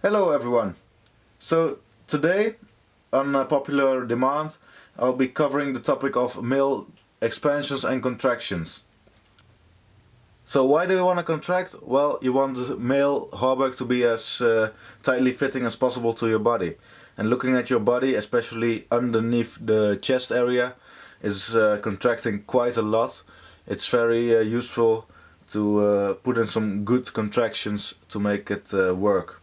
Hello everyone! So today, on popular demand, I'll be covering the topic of male expansions and contractions. So why do you want to contract? Well, you want the male Harburg to be as tightly fitting as possible to your body. And looking at your body, especially underneath the chest area, is contracting quite a lot. It's very useful to put in some good contractions to make it work.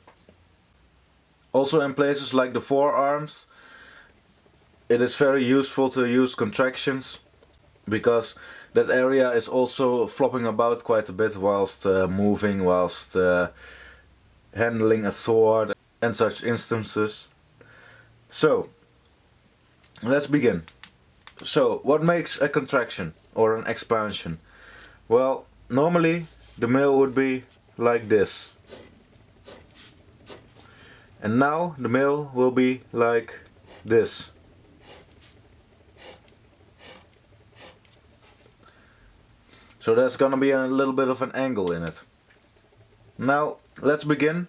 Also in places like the forearms, it is very useful to use contractions because that area is also flopping about quite a bit whilst moving, whilst handling a sword and such instances. So, let's begin. So, what makes a contraction or an expansion? Well, normally the male would be like this. And now the male will be like this. So there's gonna be a little bit of an angle in it. Now let's begin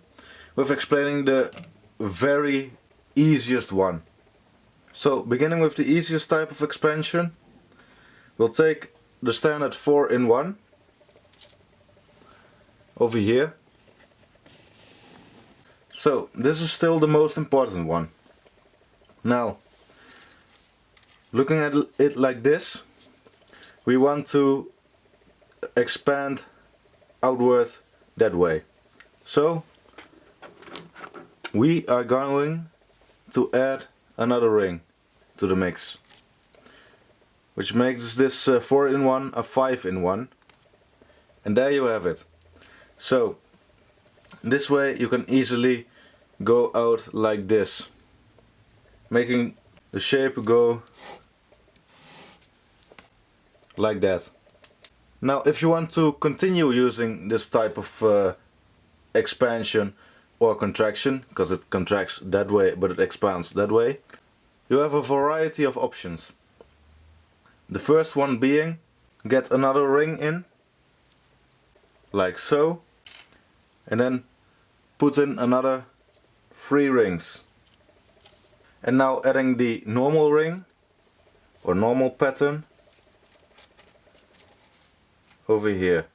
with explaining the very easiest one. So beginning with the easiest type of expansion, we'll take the standard 4-in-1 over here. So this is still the most important one. Now, looking at it like this, we want to expand outward that way. So we are going to add another ring to the mix, which makes this 4-in-1 a 5-in-1, and there you have it. So this way you can easily go out like this, making the shape go like that. Now if you want to continue using this type of expansion or contraction, because it contracts that way but it expands that way, you have a variety of options. The first one being, get another ring in, like so, and then put in another 3 rings. And now adding the normal ring or normal pattern over here.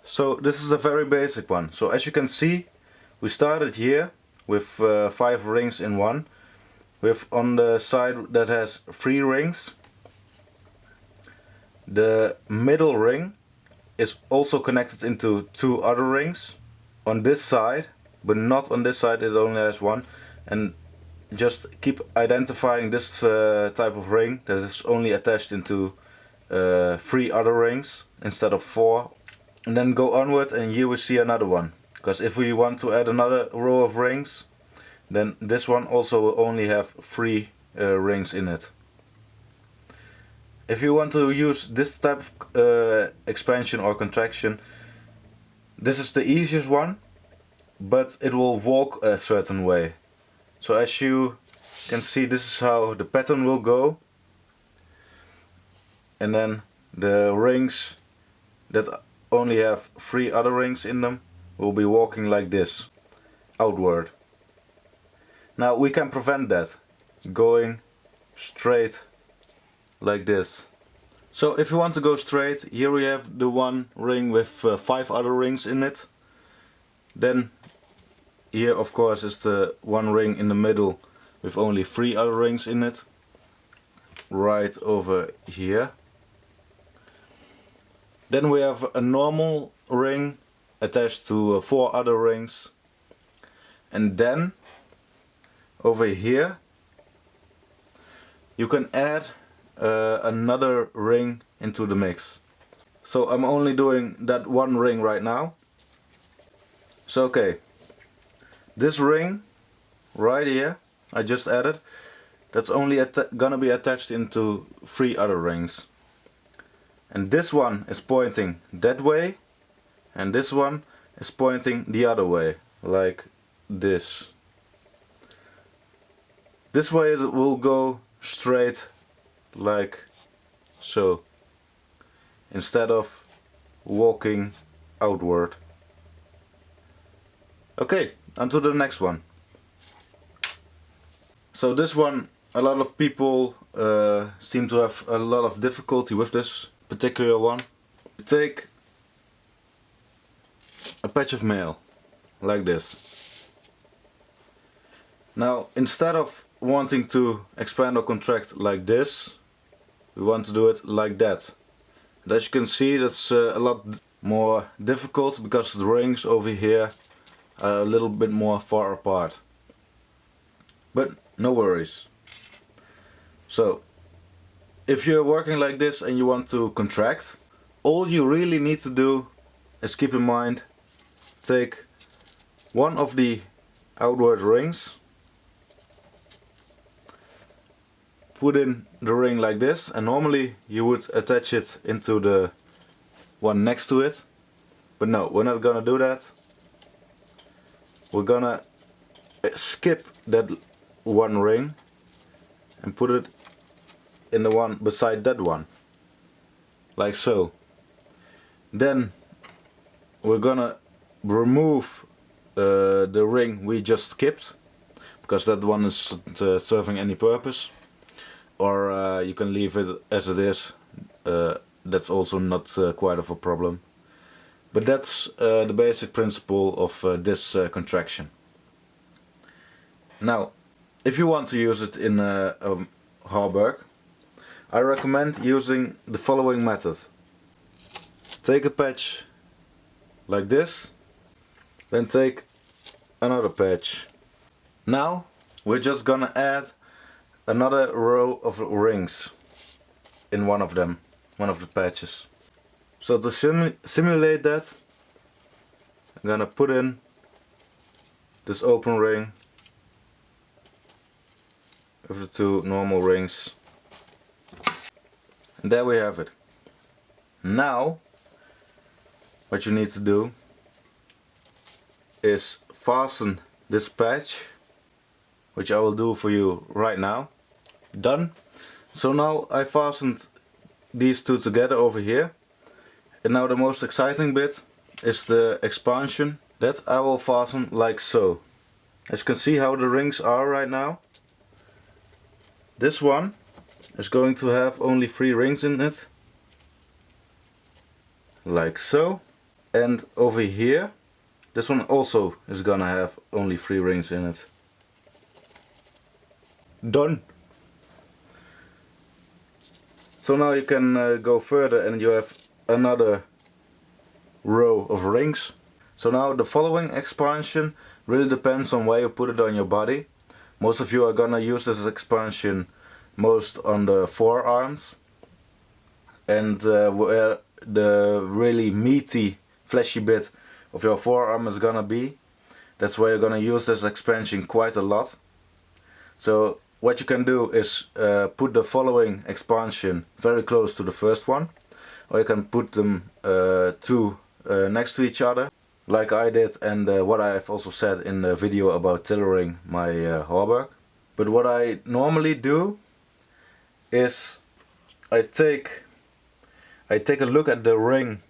So this is a very basic one. So as you can see, we started here with 5 rings in one, with on the side that has 3 rings. The middle ring is also connected into 2 other rings on this side, but not on this side, it only has 1. And just keep identifying this type of ring that is only attached into 3 other rings instead of 4, and then go onward and here we see another one, because if we want to add another row of rings, then this one also will only have 3 rings in it. If you want to use this type of expansion or contraction, this is the easiest one, but it will walk a certain way. So as you can see, this is how the pattern will go, and then the rings that only have 3 other rings in them will be walking like this, outward. Now we can prevent that, going straight like this. So if you want to go straight, here we have the one ring with 5 other rings in it. Then here of course is the one ring in the middle with only 3 other rings in it, right over here. Then we have a normal ring attached to 4 other rings, and then over here you can add another ring into the mix. So I'm only doing that one ring right now. So okay, this ring right here I just added, that's only gonna be attached into 3 other rings. And this one is pointing that way, and this one is pointing the other way, like this. This way it will go straight like so, instead of walking outward. Okay, onto the next one. So this one, a lot of people seem to have a lot of difficulty with this particular one. Take a patch of mail like this. Now instead of wanting to expand or contract like this, we want to do it like that. And as you can see, that's a lot more difficult because the rings over here are a little bit more far apart. But no worries. So if you're working like this and you want to contract, all you really need to do is keep in mind, take one of the outward rings, put in the ring like this, and normally you would attach it into the one next to it, but no, we're not gonna do that. We're gonna skip that one ring and put it in the one beside that one, like so. Then we're gonna remove the ring we just skipped, because that one isn't serving any purpose. Or you can leave it as it is, that's also not quite of a problem. But that's the basic principle of this contraction. Now, if you want to use it in a haarburg, I recommend using the following method. Take a patch like this, then take another patch. Now we're just gonna add another row of rings in one of them, one of the patches. So to simulate that, I'm gonna put in this open ring with the two normal rings, and there we have it. Now what you need to do is fasten this patch, which I will do for you right now. Done. So now I fastened these two together over here, and now the most exciting bit is the expansion that I will fasten like so. As you can see how the rings are right now, this one is going to have only 3 rings in it, like so. And over here, this one also is gonna have only 3 rings in it. Done. So now you can go further and you have another row of rings. So now the following expansion really depends on where you put it on your body. Most of you are gonna use this expansion most on the forearms, and where the really meaty fleshy bit of your forearm is gonna be, that's where you're gonna use this expansion quite a lot. So what you can do is put the following expansion very close to the first one, or you can put them two next to each other, like I did, and what I have also said in the video about tailoring my haarburg. But what I normally do is I take a look at the ring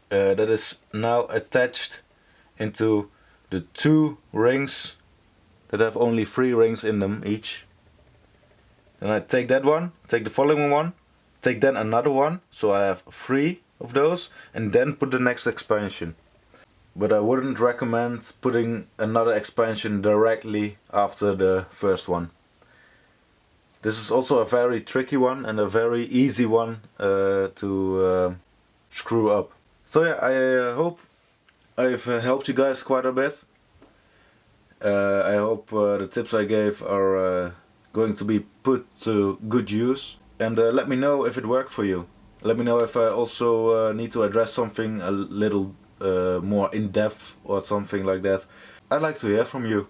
that is now attached into the 2 rings that have only 3 rings in them each. Then I take that one, take the following one, take then another one, so I have 3 of those, and then put the next expansion. But I wouldn't recommend putting another expansion directly after the first one. This is also a very tricky one and a very easy one to screw up. So yeah, I hope I've helped you guys quite a bit. I hope the tips I gave are going to be put to good use. And let me know if it worked for you. Let me know if I also need to address something a little more in depth or something like that. I'd like to hear from you.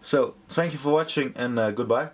So, thank you for watching and goodbye.